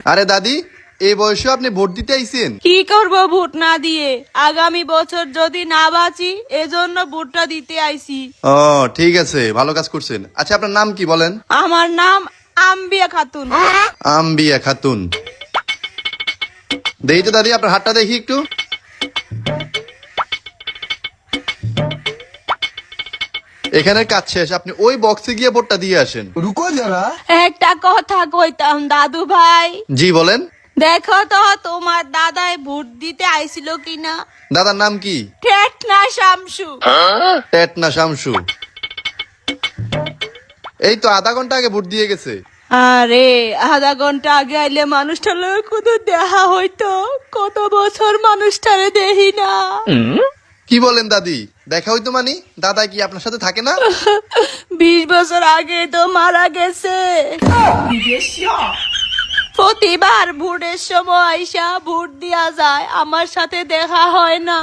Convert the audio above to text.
আরে দাদি, এই বয়সে আপনি ভোট দিতে আইছেন? কি করব ভোট না দিয়ে? আগামী বছর যদি না বাঁচি এজন্য ভোটটা দিতে আইছি। ও ঠিক আছে, ভালো কাজ করছেন। আচ্ছা আপনার নাম কি বলেন? আমার নাম আম্বিয়া খাতুন। আম্বিয়া খাতুন। দেখি তো দাদি, আপনার হাতটা দেখি একটু। এখানে কাজ শেষ, আপনি ওই বক্সে গিয়ে ভোটটা দিয়ে আসেন। रुको जरा। একটা কথা কইতাম দাদু ভাই, জি বলেন। দেখো তো তোমার দাদাই ভোট দিতে আইছিল কিনা। দাদার নাম কি? টেটনা শামসু। টেটনা শামসু। এই তো আধা ঘন্টা আগে ভোট দিয়ে গেছে। আরে আধা ঘন্টা আগে আইলে মানুষটার লগে কত দেখা হইতো, কত বছর মানুষটারে দেখি না। কি বলেন দাদি, দেখা হইতো মানে? দাদা কি আপনার সাথে থাকে না? 20 বছর আগে তো মারা গেছে। প্রতিবার ভোটের সময় আইসা ভোট দিয়া যায়, আমার সাথে দেখা হয় না।